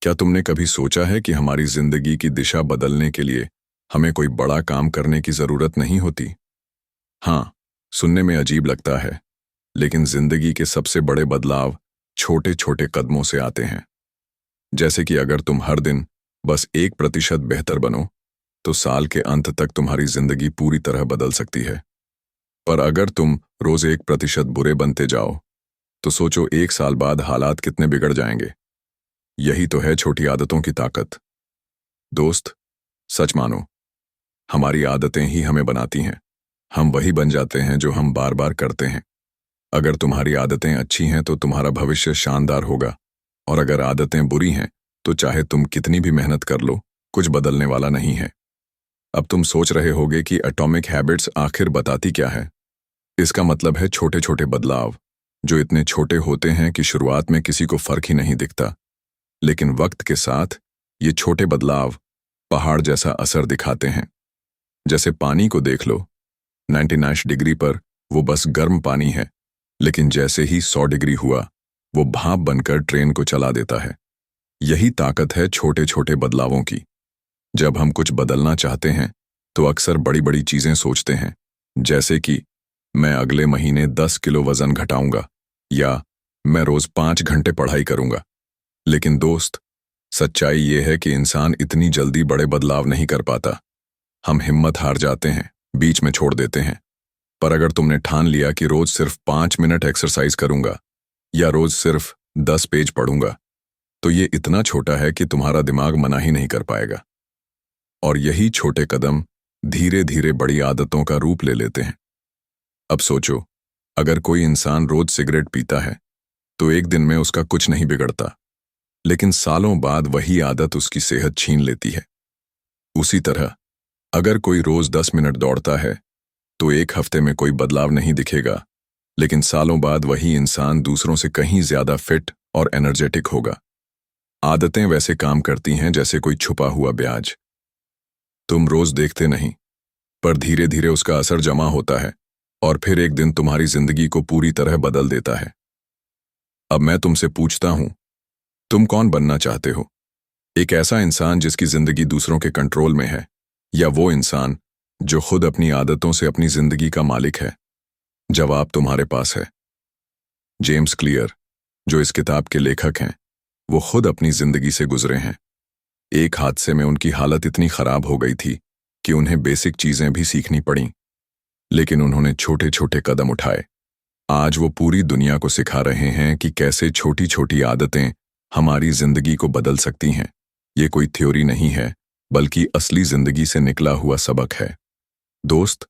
क्या तुमने कभी सोचा है कि हमारी जिंदगी की दिशा बदलने के लिए हमें कोई बड़ा काम करने की जरूरत नहीं होती? हाँ, सुनने में अजीब लगता है, लेकिन जिंदगी के सबसे बड़े बदलाव छोटे छोटे कदमों से आते हैं। जैसे कि अगर तुम हर दिन बस 1% बेहतर बनो, तो साल के अंत तक तुम्हारी जिंदगी पूरी तरह बदल सकती है। पर अगर तुम रोज 1% बुरे बनते जाओ, तो सोचो 1 साल बाद हालात कितने बिगड़ जाएंगे। यही तो है छोटी आदतों की ताकत। दोस्त, सच मानो, हमारी आदतें ही हमें बनाती हैं। हम वही बन जाते हैं जो हम बार बार करते हैं। अगर तुम्हारी आदतें अच्छी हैं तो तुम्हारा भविष्य शानदार होगा, और अगर आदतें बुरी हैं तो चाहे तुम कितनी भी मेहनत कर लो, कुछ बदलने वाला नहीं है। अब तुम सोच रहे होगे कि एटॉमिक हैबिट्स आखिर बताती क्या है। इसका मतलब है छोटे छोटे बदलाव, जो इतने छोटे होते हैं कि शुरुआत में किसी को फर्क ही नहीं दिखता, लेकिन वक्त के साथ ये छोटे बदलाव पहाड़ जैसा असर दिखाते हैं। जैसे पानी को देख लो, 99 डिग्री पर वो बस गर्म पानी है, लेकिन जैसे ही 100 डिग्री हुआ, वो भाप बनकर ट्रेन को चला देता है। यही ताकत है छोटे छोटे बदलावों की। जब हम कुछ बदलना चाहते हैं तो अक्सर बड़ी बड़ी चीजें सोचते हैं, जैसे कि मैं अगले महीने 10 किलो वजन घटाऊंगा, या मैं रोज 5 घंटे पढ़ाई करूंगा। लेकिन दोस्त, सच्चाई ये है कि इंसान इतनी जल्दी बड़े बदलाव नहीं कर पाता। हम हिम्मत हार जाते हैं, बीच में छोड़ देते हैं। पर अगर तुमने ठान लिया कि रोज सिर्फ 5 मिनट एक्सरसाइज करूंगा, या रोज सिर्फ 10 पेज पढ़ूंगा, तो ये इतना छोटा है कि तुम्हारा दिमाग मना ही नहीं कर पाएगा। और यही छोटे कदम धीरे धीरे बड़ी आदतों का रूप ले लेते हैं। अब सोचो, अगर कोई इंसान रोज सिगरेट पीता है तो एक दिन में उसका कुछ नहीं बिगड़ता, लेकिन सालों बाद वही आदत उसकी सेहत छीन लेती है। उसी तरह अगर कोई रोज 10 मिनट दौड़ता है तो एक हफ्ते में कोई बदलाव नहीं दिखेगा, लेकिन सालों बाद वही इंसान दूसरों से कहीं ज्यादा फिट और एनर्जेटिक होगा। आदतें वैसे काम करती हैं जैसे कोई छुपा हुआ ब्याज। तुम रोज देखते नहीं, पर धीरे धीरे उसका असर जमा होता है, और फिर एक दिन तुम्हारी जिंदगी को पूरी तरह बदल देता है। अब मैं तुमसे पूछता हूं, तुम कौन बनना चाहते हो? एक ऐसा इंसान जिसकी जिंदगी दूसरों के कंट्रोल में है, या वो इंसान जो खुद अपनी आदतों से अपनी जिंदगी का मालिक है? जवाब तुम्हारे पास है। जेम्स क्लियर, जो इस किताब के लेखक हैं, वो खुद अपनी जिंदगी से गुजरे हैं। एक हादसे में उनकी हालत इतनी खराब हो गई थी कि उन्हें बेसिक चीजें भी सीखनी पड़ीं, लेकिन उन्होंने छोटे छोटे कदम उठाए। आज वो पूरी दुनिया को सिखा रहे हैं कि कैसे छोटी छोटी आदतें हमारी जिंदगी को बदल सकती हैं। ये कोई थ्योरी नहीं है, बल्कि असली जिंदगी से निकला हुआ सबक है। दोस्त,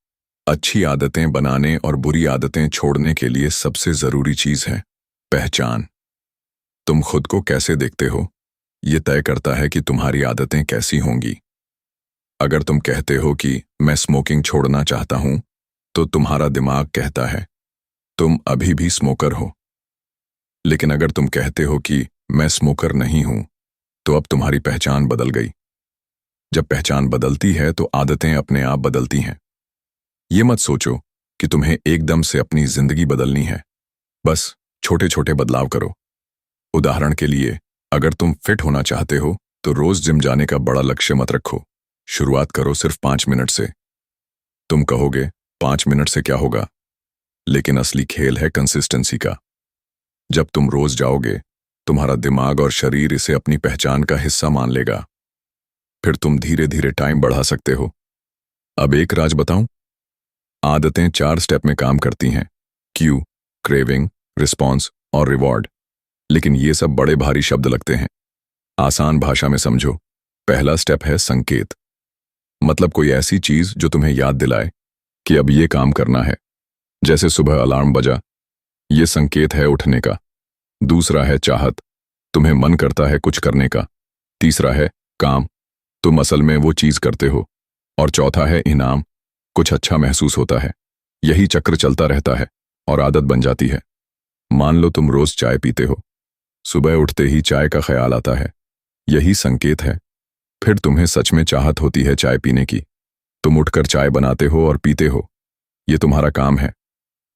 अच्छी आदतें बनाने और बुरी आदतें छोड़ने के लिए सबसे जरूरी चीज है पहचान। तुम खुद को कैसे देखते हो, ये तय करता है कि तुम्हारी आदतें कैसी होंगी। अगर तुम कहते हो कि मैं स्मोकिंग छोड़ना चाहता हूं, तो तुम्हारा दिमाग कहता है तुम अभी भी स्मोकर हो। लेकिन अगर तुम कहते हो कि मैं स्मोकर नहीं हूं, तो अब तुम्हारी पहचान बदल गई। जब पहचान बदलती है तो आदतें अपने आप बदलती हैं। ये मत सोचो कि तुम्हें एकदम से अपनी जिंदगी बदलनी है, बस छोटे छोटे बदलाव करो। उदाहरण के लिए, अगर तुम फिट होना चाहते हो तो रोज जिम जाने का बड़ा लक्ष्य मत रखो। शुरुआत करो सिर्फ 5 मिनट से। तुम कहोगे 5 मिनट से क्या होगा, लेकिन असली खेल है कंसिस्टेंसी का। जब तुम रोज जाओगे, तुम्हारा दिमाग और शरीर इसे अपनी पहचान का हिस्सा मान लेगा। फिर तुम धीरे धीरे टाइम बढ़ा सकते हो। अब एक राज बताऊं, आदतें 4 स्टेप में काम करती हैं: क्यू, क्रेविंग, रिस्पॉन्स और रिवॉर्ड। लेकिन ये सब बड़े भारी शब्द लगते हैं। आसान भाषा में समझो। पहला स्टेप है संकेत, मतलब कोई ऐसी चीज जो तुम्हें याद दिलाए कि अब ये काम करना है। जैसे सुबह अलार्म बजा, ये संकेत है उठने का। दूसरा है चाहत, तुम्हें मन करता है कुछ करने का। तीसरा है काम, तुम असल में वो चीज करते हो। और चौथा है इनाम, कुछ अच्छा महसूस होता है। यही चक्र चलता रहता है और आदत बन जाती है। मान लो तुम रोज चाय पीते हो। सुबह उठते ही चाय का ख्याल आता है, यही संकेत है। फिर तुम्हें सच में चाहत होती है चाय पीने की। तुम उठकर चाय बनाते हो और पीते हो, ये तुम्हारा काम है।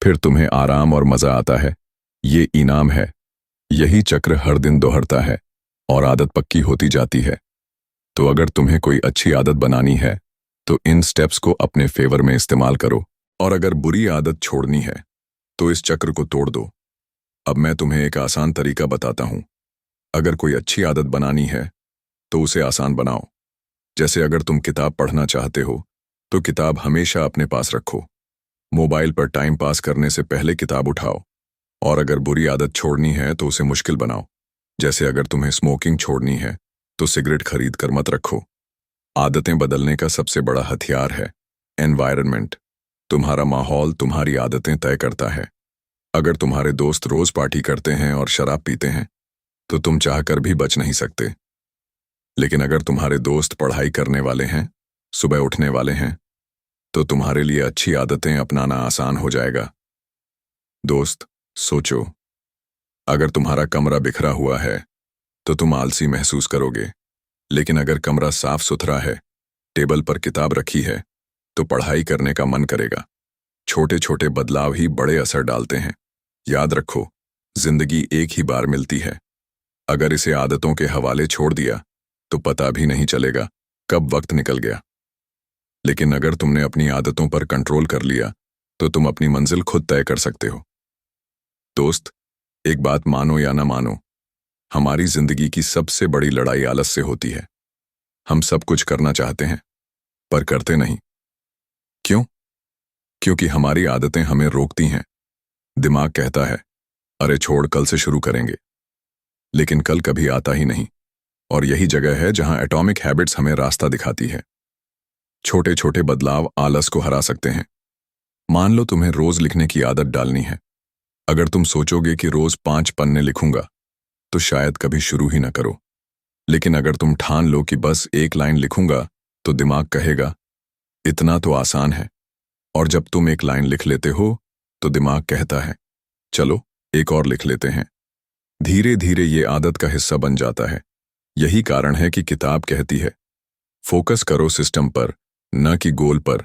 फिर तुम्हें आराम और मजा आता है, ये इनाम है। यही चक्र हर दिन दोहरता है, और आदत पक्की होती जाती है। तो अगर तुम्हें कोई अच्छी आदत बनानी है तो इन स्टेप्स को अपने फेवर में इस्तेमाल करो, और अगर बुरी आदत छोड़नी है तो इस चक्र को तोड़ दो। अब मैं तुम्हें एक आसान तरीका बताता हूं। अगर कोई अच्छी आदत बनानी है तो उसे आसान बनाओ। जैसे अगर तुम किताब पढ़ना चाहते हो तो किताब हमेशा अपने पास रखो। मोबाइल पर टाइम पास करने से पहले किताब उठाओ। और अगर बुरी आदत छोड़नी है तो उसे मुश्किल बनाओ। जैसे अगर तुम्हें स्मोकिंग छोड़नी है तो सिगरेट खरीद कर मत रखो। आदतें बदलने का सबसे बड़ा हथियार है एनवायरनमेंट। तुम्हारा माहौल तुम्हारी आदतें तय करता है। अगर तुम्हारे दोस्त रोज पार्टी करते हैं और शराब पीते हैं तो तुम चाहकर भी बच नहीं सकते। लेकिन अगर तुम्हारे दोस्त पढ़ाई करने वाले हैं, सुबह उठने वाले हैं, तो तुम्हारे लिए अच्छी आदतें अपनाना आसान हो जाएगा। दोस्त, सोचो, अगर तुम्हारा कमरा बिखरा हुआ है तो तुम आलसी महसूस करोगे। लेकिन अगर कमरा साफ सुथरा है, टेबल पर किताब रखी है, तो पढ़ाई करने का मन करेगा। छोटे छोटे बदलाव ही बड़े असर डालते हैं। याद रखो, जिंदगी एक ही बार मिलती है। अगर इसे आदतों के हवाले छोड़ दिया तो पता भी नहीं चलेगा कब वक्त निकल गया। लेकिन अगर तुमने अपनी आदतों पर कंट्रोल कर लिया तो तुम अपनी मंजिल खुद तय कर सकते हो। दोस्त, एक बात मानो या ना मानो, हमारी जिंदगी की सबसे बड़ी लड़ाई आलस से होती है। हम सब कुछ करना चाहते हैं पर करते नहीं। क्यों? क्योंकि हमारी आदतें हमें रोकती हैं। दिमाग कहता है, अरे छोड़, कल से शुरू करेंगे। लेकिन कल कभी आता ही नहीं। और यही जगह है जहां एटॉमिक हैबिट्स हमें रास्ता दिखाती है। छोटे छोटे बदलाव आलस को हरा सकते हैं। मान लो तुम्हें रोज लिखने की आदत डालनी है। अगर तुम सोचोगे कि रोज 5 पन्ने लिखूंगा तो शायद कभी शुरू ही ना करो। लेकिन अगर तुम ठान लो कि बस 1 लाइन लिखूंगा तो दिमाग कहेगा, इतना तो आसान है। और जब तुम 1 लाइन लिख लेते हो तो दिमाग कहता है, चलो एक और लिख लेते हैं। धीरे धीरे ये आदत का हिस्सा बन जाता है। यही कारण है कि किताब कहती है, फोकस करो सिस्टम पर, न कि गोल पर।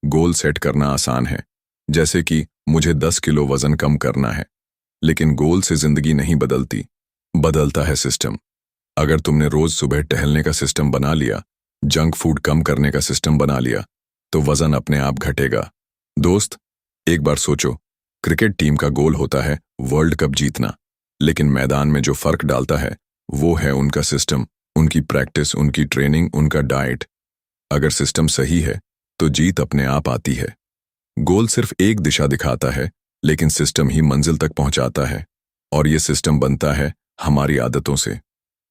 गोल सेट करना आसान है, जैसे कि मुझे 10 किलो वजन कम करना है। लेकिन गोल से जिंदगी नहीं बदलती, बदलता है सिस्टम। अगर तुमने रोज सुबह टहलने का सिस्टम बना लिया, जंक फूड कम करने का सिस्टम बना लिया, तो वजन अपने आप घटेगा। दोस्त, एक बार सोचो, क्रिकेट टीम का गोल होता है वर्ल्ड कप जीतना। लेकिन मैदान में जो फर्क डालता है वो है उनका सिस्टम, उनकी प्रैक्टिस, उनकी ट्रेनिंग, उनका डाइट। अगर सिस्टम सही है तो जीत अपने आप आती है। गोल सिर्फ एक दिशा दिखाता है, लेकिन सिस्टम ही मंजिल तक पहुंचाता है। और ये सिस्टम बनता है हमारी आदतों से।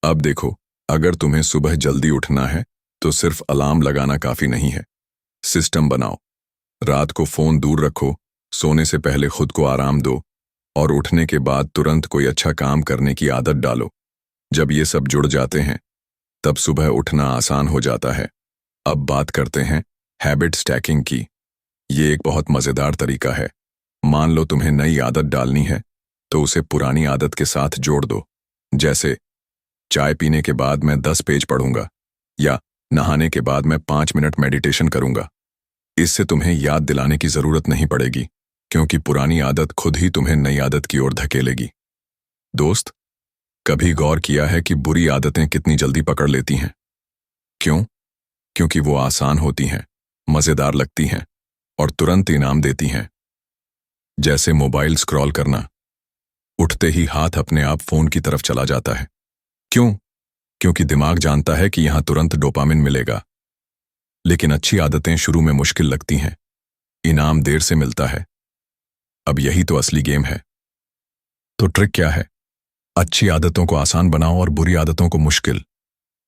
अब देखो, अगर तुम्हें सुबह जल्दी उठना है तो सिर्फ अलार्म लगाना काफी नहीं है। सिस्टम बनाओ। रात को फोन दूर रखो, सोने से पहले खुद को आराम दो, और उठने के बाद तुरंत कोई अच्छा काम करने की आदत डालो। जब ये सब जुड़ जाते हैं तब सुबह उठना आसान हो जाता है। अब बात करते हैं हैबिट स्टैकिंग की। ये एक बहुत मजेदार तरीका है। मान लो तुम्हें नई आदत डालनी है तो उसे पुरानी आदत के साथ जोड़ दो। जैसे चाय पीने के बाद मैं 10 पेज पढ़ूंगा, या नहाने के बाद मैं 5 मिनट मेडिटेशन करूंगा। इससे तुम्हें याद दिलाने की जरूरत नहीं पड़ेगी, क्योंकि पुरानी आदत खुद ही तुम्हें नई आदत की ओर धकेलेगी। दोस्त, कभी गौर किया है कि बुरी आदतें कितनी जल्दी पकड़ लेती हैं? क्यों? क्योंकि वो आसान होती हैं, मजेदार लगती हैं और तुरंत इनाम देती हैं। जैसे मोबाइल स्क्रॉल करना। उठते ही हाथ अपने आप फोन की तरफ चला जाता है। क्यों? क्योंकि दिमाग जानता है कि यहां तुरंत डोपामिन मिलेगा। लेकिन अच्छी आदतें शुरू में मुश्किल लगती हैं, इनाम देर से मिलता है। अब यही तो असली गेम है। तो ट्रिक क्या है? अच्छी आदतों को आसान बनाओ और बुरी आदतों को मुश्किल।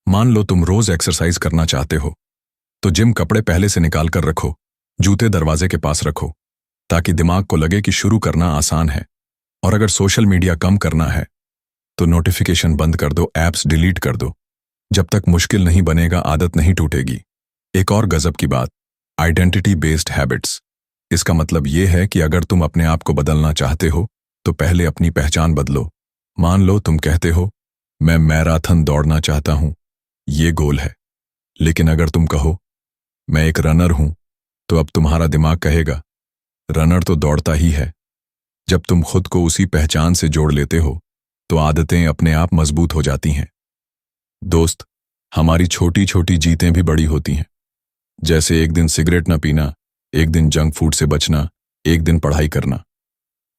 मान लो तुम रोज एक्सरसाइज करना चाहते हो, तो जिम कपड़े पहले से निकाल कर रखो, जूते दरवाजे के पास रखो, ताकि दिमाग को लगे कि शुरू करना आसान है। और अगर सोशल मीडिया कम करना है तो नोटिफिकेशन बंद कर दो, ऐप्स डिलीट कर दो। जब तक मुश्किल नहीं बनेगा, आदत नहीं टूटेगी। एक और गजब की बात, आइडेंटिटी बेस्ड हैबिट्स। इसका मतलब यह है कि अगर तुम अपने आप को बदलना चाहते हो तो पहले अपनी पहचान बदलो। मान लो तुम कहते हो, मैं मैराथन दौड़ना चाहता हूं, ये गोल है। लेकिन अगर तुम कहो, मैं एक रनर हूं, तो अब तुम्हारा दिमाग कहेगा, रनर तो दौड़ता ही है। जब तुम खुद को उसी पहचान से जोड़ लेते हो तो आदतें अपने आप मजबूत हो जाती हैं। दोस्त, हमारी छोटी छोटी जीतें भी बड़ी होती हैं। जैसे एक दिन सिगरेट न पीना, एक दिन जंक फूड से बचना, एक दिन पढ़ाई करना।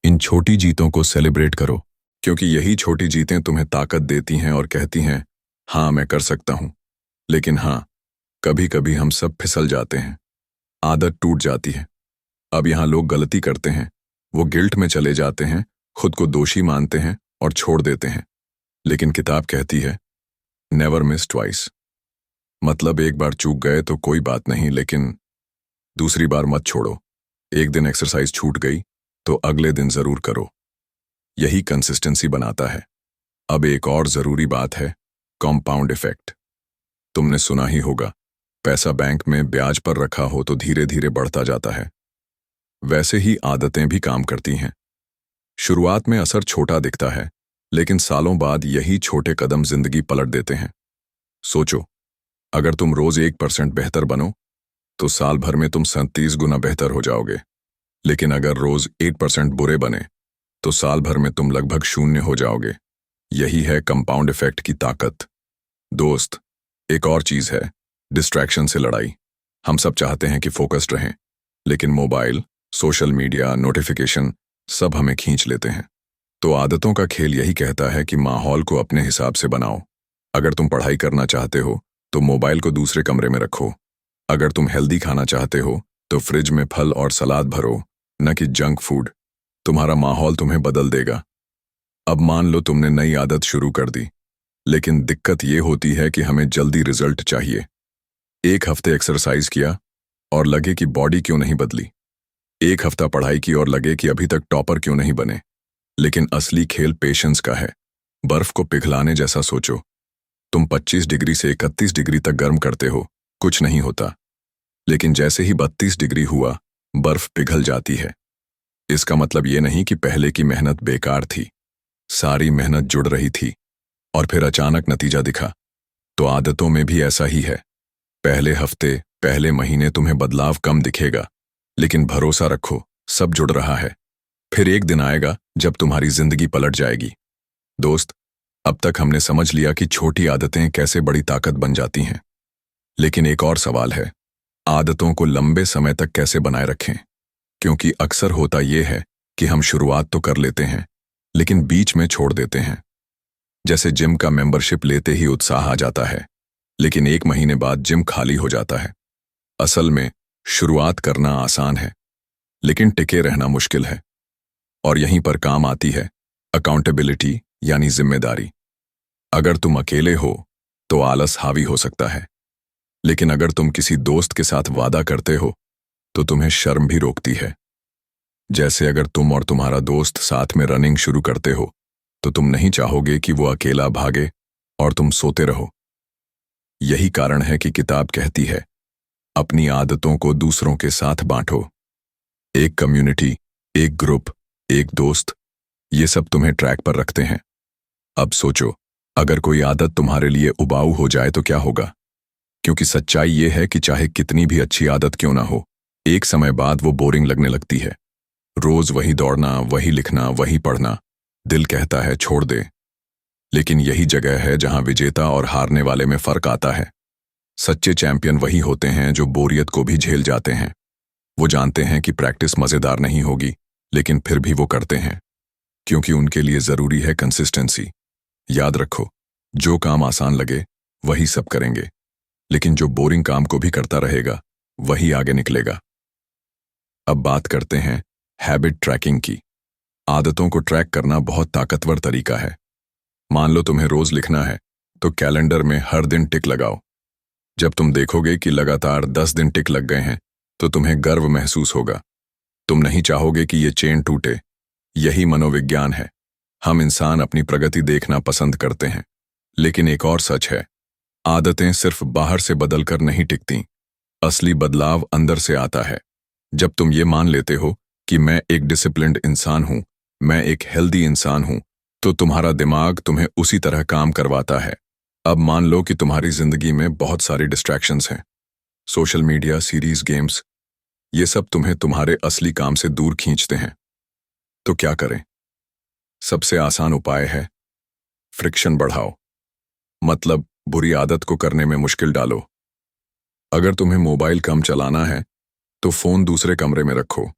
इन छोटी जीतों को सेलिब्रेट करो, क्योंकि यही छोटी जीतें तुम्हें ताकत देती हैं और कहती हैं, हाँ मैं कर सकता हूं। लेकिन हाँ, कभी कभी हम सब फिसल जाते हैं, आदत टूट जाती है। अब यहां लोग गलती करते हैं, वो गिल्ट में चले जाते हैं, खुद को दोषी मानते हैं और छोड़ देते हैं। लेकिन किताब कहती है, नेवर मिस ट्वाइस। मतलब एक बार चूक गए तो कोई बात नहीं, लेकिन दूसरी बार मत छोड़ो। एक दिन एक्सरसाइज छूट गई तो अगले दिन जरूर करो। यही कंसिस्टेंसी बनाता है। अब एक और जरूरी बात है, कंपाउंड इफेक्ट। तुमने सुना ही होगा, पैसा बैंक में ब्याज पर रखा हो तो धीरे धीरे बढ़ता जाता है। वैसे ही आदतें भी काम करती हैं। शुरुआत में असर छोटा दिखता है, लेकिन सालों बाद यही छोटे कदम जिंदगी पलट देते हैं। सोचो, अगर तुम रोज 1% बेहतर बनो तो साल भर में तुम 37 गुना बेहतर हो जाओगे। लेकिन अगर रोज 8% बुरे बने तो साल भर में तुम लगभग शून्य हो जाओगे। यही है कंपाउंड इफेक्ट की ताकत। दोस्त, एक और चीज है, डिस्ट्रैक्शन से लड़ाई। हम सब चाहते हैं कि फोकस्ड रहें, लेकिन मोबाइल, सोशल मीडिया, नोटिफिकेशन सब हमें खींच लेते हैं। तो आदतों का खेल यही कहता है कि माहौल को अपने हिसाब से बनाओ। अगर तुम पढ़ाई करना चाहते हो तो मोबाइल को दूसरे कमरे में रखो। अगर तुम हेल्दी खाना चाहते हो तो फ्रिज में फल और सलाद भरो, न कि जंक फूड। तुम्हारा माहौल तुम्हें बदल देगा। अब मान लो तुमने नई आदत शुरू कर दी, लेकिन दिक्कत ये होती है कि हमें जल्दी रिजल्ट चाहिए। एक हफ्ते एक्सरसाइज किया और लगे कि बॉडी क्यों नहीं बदली। एक हफ्ता पढ़ाई की और लगे कि अभी तक टॉपर क्यों नहीं बने। लेकिन असली खेल पेशेंस का है। बर्फ को पिघलाने जैसा सोचो। तुम 25 डिग्री से 31 डिग्री तक गर्म करते हो, कुछ नहीं होता। लेकिन जैसे ही 32 डिग्री हुआ, बर्फ पिघल जाती है। इसका मतलब ये नहीं कि पहले की मेहनत बेकार थी। सारी मेहनत जुड़ रही थी और फिर अचानक नतीजा दिखा। तो आदतों में भी ऐसा ही है। पहले हफ्ते, पहले महीने तुम्हें बदलाव कम दिखेगा, लेकिन भरोसा रखो, सब जुड़ रहा है। फिर एक दिन आएगा जब तुम्हारी जिंदगी पलट जाएगी। दोस्त, अब तक हमने समझ लिया कि छोटी आदतें कैसे बड़ी ताकत बन जाती हैं। लेकिन एक और सवाल है, आदतों को लंबे समय तक कैसे बनाए रखें? क्योंकि अक्सर होता यह है कि हम शुरुआत तो कर लेते हैं, लेकिन बीच में छोड़ देते हैं। जैसे जिम का मेंबरशिप लेते ही उत्साह आ जाता है, लेकिन एक महीने बाद जिम खाली हो जाता है। असल में शुरुआत करना आसान है, लेकिन टिके रहना मुश्किल है। और यहीं पर काम आती है अकाउंटेबिलिटी, यानी जिम्मेदारी। अगर तुम अकेले हो तो आलस हावी हो सकता है, लेकिन अगर तुम किसी दोस्त के साथ वादा करते हो तो तुम्हें शर्म भी रोकती है। जैसे अगर तुम और तुम्हारा दोस्त साथ में रनिंग शुरू करते हो तो तुम नहीं चाहोगे कि वो अकेला भागे और तुम सोते रहो। यही कारण है कि किताब कहती है, अपनी आदतों को दूसरों के साथ बांटो। एक कम्युनिटी, एक ग्रुप, एक दोस्त, ये सब तुम्हें ट्रैक पर रखते हैं। अब सोचो, अगर कोई आदत तुम्हारे लिए उबाऊ हो जाए तो क्या होगा? क्योंकि सच्चाई ये है कि चाहे कितनी भी अच्छी आदत क्यों ना हो, एक समय बाद वो बोरिंग लगने लगती है। रोज वही दौड़ना, वही लिखना, वही पढ़ना, दिल कहता है छोड़ दे। लेकिन यही जगह है जहां विजेता और हारने वाले में फर्क आता है। सच्चे चैंपियन वही होते हैं जो बोरियत को भी झेल जाते हैं। वो जानते हैं कि प्रैक्टिस मजेदार नहीं होगी, लेकिन फिर भी वो करते हैं, क्योंकि उनके लिए जरूरी है कंसिस्टेंसी। याद रखो, जो काम आसान लगे वही सब करेंगे, लेकिन जो बोरिंग काम को भी करता रहेगा वही आगे निकलेगा। अब बात करते हैं हैबिट ट्रैकिंग की। आदतों को ट्रैक करना बहुत ताकतवर तरीका है। मान लो तुम्हें रोज लिखना है, तो कैलेंडर में हर दिन टिक लगाओ। जब तुम देखोगे कि लगातार 10 दिन टिक लग गए हैं तो तुम्हें गर्व महसूस होगा। तुम नहीं चाहोगे कि ये चेन टूटे। यही मनोविज्ञान है। हम इंसान अपनी प्रगति देखना पसंद करते हैं, लेकिन एक और सच है, आदतें सिर्फ बाहर से बदलकर नहीं टिकती। असली बदलाव अंदर से आता है। जब तुम ये मान लेते हो कि मैं एक डिसिप्लिन्ड इंसान हूं, मैं एक हेल्दी इंसान हूं, तो तुम्हारा दिमाग तुम्हें उसी तरह काम करवाता है। अब मान लो कि तुम्हारी जिंदगी में बहुत सारी डिस्ट्रैक्शंस हैं, सोशल मीडिया, सीरीज, गेम्स, ये सब तुम्हें तुम्हारे असली काम से दूर खींचते हैं। तो क्या करें? सबसे आसान उपाय है फ्रिक्शन बढ़ाओ। मतलब बुरी आदत को करने में मुश्किल डालो। अगर तुम्हें मोबाइल कम चलाना है तो फोन दूसरे कमरे में रखो।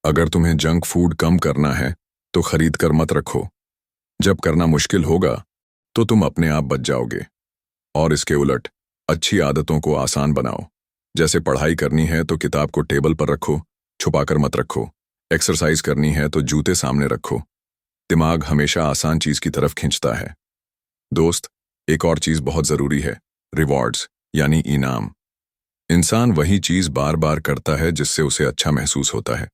अगर तुम्हें जंक फूड कम करना है तो खरीद कर मत रखो। जब करना मुश्किल होगा तो तुम अपने आप बच जाओगे। और इसके उलट अच्छी आदतों को आसान बनाओ। जैसे पढ़ाई करनी है तो किताब को टेबल पर रखो, छुपाकर मत रखो। एक्सरसाइज करनी है तो जूते सामने रखो। दिमाग हमेशा आसान चीज की तरफ खींचता है। दोस्त, एक और चीज बहुत जरूरी है, रिवॉर्ड्स यानी इनाम। इंसान वही चीज बार बार करता है जिससे उसे अच्छा महसूस होता है।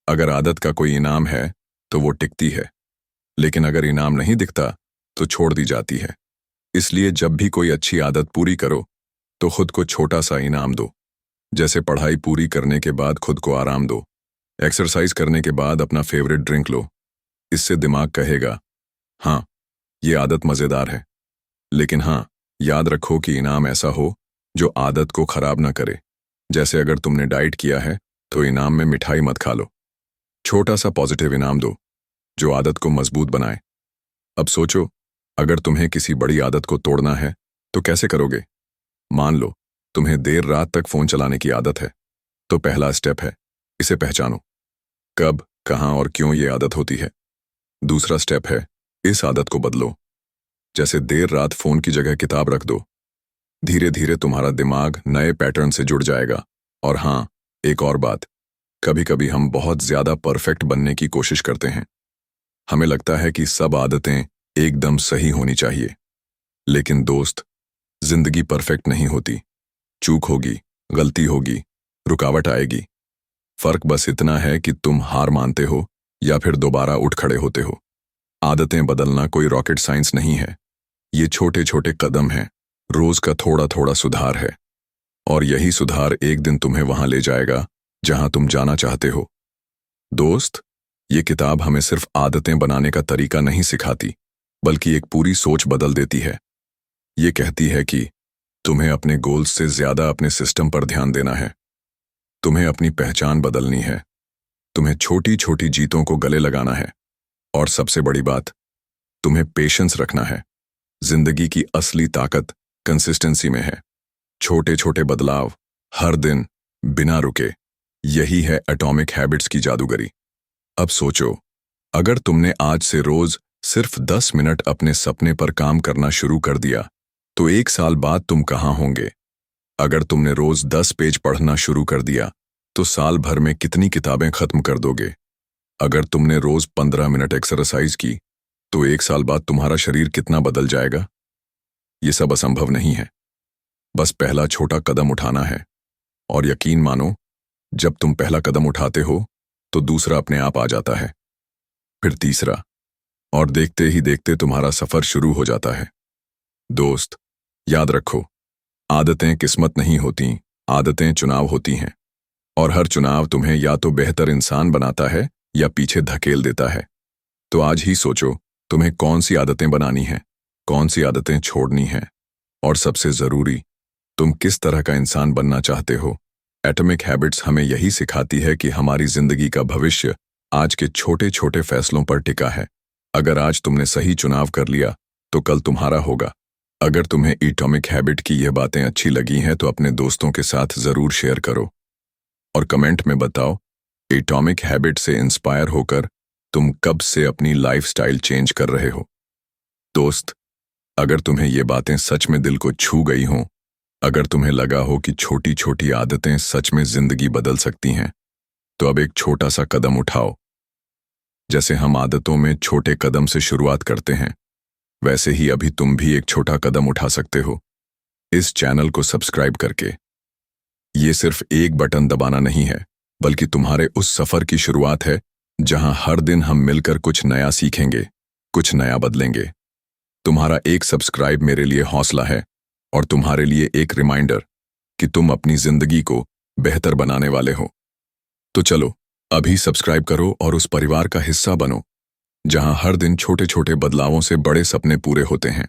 अगर आदत का कोई इनाम है तो वो टिकती है, लेकिन अगर इनाम नहीं दिखता तो छोड़ दी जाती है। इसलिए जब भी कोई अच्छी आदत पूरी करो तो खुद को छोटा सा इनाम दो। जैसे पढ़ाई पूरी करने के बाद खुद को आराम दो। एक्सरसाइज करने के बाद अपना फेवरेट ड्रिंक लो। इससे दिमाग कहेगा, हाँ, ये आदत मजेदार है। लेकिन हाँ, याद रखो कि इनाम ऐसा हो जो आदत को खराब ना करे। जैसे अगर तुमने डाइट किया है तो इनाम में मिठाई मत खा लो। छोटा सा पॉजिटिव इनाम दो जो आदत को मजबूत बनाए। अब सोचो, अगर तुम्हें किसी बड़ी आदत को तोड़ना है तो कैसे करोगे? मान लो तुम्हें देर रात तक फोन चलाने की आदत है, तो पहला स्टेप है इसे पहचानो। कब, कहां और क्यों ये आदत होती है। दूसरा स्टेप है इस आदत को बदलो। जैसे देर रात फोन की जगह किताब रख दो। धीरे धीरे तुम्हारा दिमाग नए पैटर्न से जुड़ जाएगा। और हाँ, एक और बात, कभी कभी हम बहुत ज्यादा परफेक्ट बनने की कोशिश करते हैं। हमें लगता है कि सब आदतें एकदम सही होनी चाहिए। लेकिन दोस्त, जिंदगी परफेक्ट नहीं होती। चूक होगी, गलती होगी, रुकावट आएगी। फर्क बस इतना है कि तुम हार मानते हो या फिर दोबारा उठ खड़े होते हो। आदतें बदलना कोई रॉकेट साइंस नहीं है। ये छोटे छोटे कदम हैं, रोज का थोड़ा थोड़ा सुधार है। और यही सुधार एक दिन तुम्हें वहां ले जाएगा जहां तुम जाना चाहते हो। दोस्त, ये किताब हमें सिर्फ आदतें बनाने का तरीका नहीं सिखाती, बल्कि एक पूरी सोच बदल देती है। ये कहती है कि तुम्हें अपने गोल्स से ज्यादा अपने सिस्टम पर ध्यान देना है। तुम्हें अपनी पहचान बदलनी है। तुम्हें छोटी छोटी जीतों को गले लगाना है। और सबसे बड़ी बात, तुम्हें पेशेंस रखना है। जिंदगी की असली ताकत कंसिस्टेंसी में है। छोटे छोटे बदलाव, हर दिन, बिना रुके, यही है एटॉमिक हैबिट्स की जादूगरी। अब सोचो, अगर तुमने आज से रोज सिर्फ 10 मिनट अपने सपने पर काम करना शुरू कर दिया तो 1 साल बाद तुम कहां होंगे? अगर तुमने रोज 10 पेज पढ़ना शुरू कर दिया तो साल भर में कितनी किताबें खत्म कर दोगे? अगर तुमने रोज 15 मिनट एक्सरसाइज की तो 1 साल बाद तुम्हारा शरीर कितना बदल जाएगा? ये सब असंभव नहीं है। बस पहला छोटा कदम उठाना है। और यकीन मानो, जब तुम पहला कदम उठाते हो तो दूसरा अपने आप आ जाता है, फिर तीसरा, और देखते ही देखते तुम्हारा सफर शुरू हो जाता है। दोस्त, याद रखो, आदतें किस्मत नहीं होती, आदतें चुनाव होती हैं। और हर चुनाव तुम्हें या तो बेहतर इंसान बनाता है या पीछे धकेल देता है। तो आज ही सोचो, तुम्हें कौन सी आदतें बनानी हैं, कौन सी आदतें छोड़नी हैं, और सबसे जरूरी, तुम किस तरह का इंसान बनना चाहते हो। एटॉमिक हैबिट्स हमें यही सिखाती है कि हमारी जिंदगी का भविष्य आज के छोटे छोटे फैसलों पर टिका है। अगर आज तुमने सही चुनाव कर लिया तो कल तुम्हारा होगा। अगर तुम्हें एटॉमिक हैबिट की यह बातें अच्छी लगी हैं तो अपने दोस्तों के साथ जरूर शेयर करो और कमेंट में बताओ, एटॉमिक हैबिट से इंस्पायर होकर तुम कब से अपनी लाइफस्टाइल चेंज कर रहे हो। दोस्त, अगर तुम्हें ये बातें सच में दिल को छू गई हों, अगर तुम्हें लगा हो कि छोटी छोटी आदतें सच में जिंदगी बदल सकती हैं, तो अब एक छोटा सा कदम उठाओ। जैसे हम आदतों में छोटे कदम से शुरुआत करते हैं, वैसे ही अभी तुम भी एक छोटा कदम उठा सकते हो, इस चैनल को सब्सक्राइब करके। ये सिर्फ एक बटन दबाना नहीं है, बल्कि तुम्हारे उस सफर की शुरुआत है जहां हर दिन हम मिलकर कुछ नया सीखेंगे, कुछ नया बदलेंगे। तुम्हारा एक सब्सक्राइब मेरे लिए हौसला है और तुम्हारे लिए एक रिमाइंडर कि तुम अपनी जिंदगी को बेहतर बनाने वाले हो। तो चलो, अभी सब्सक्राइब करो और उस परिवार का हिस्सा बनो जहां हर दिन छोटे छोटे बदलावों से बड़े सपने पूरे होते हैं।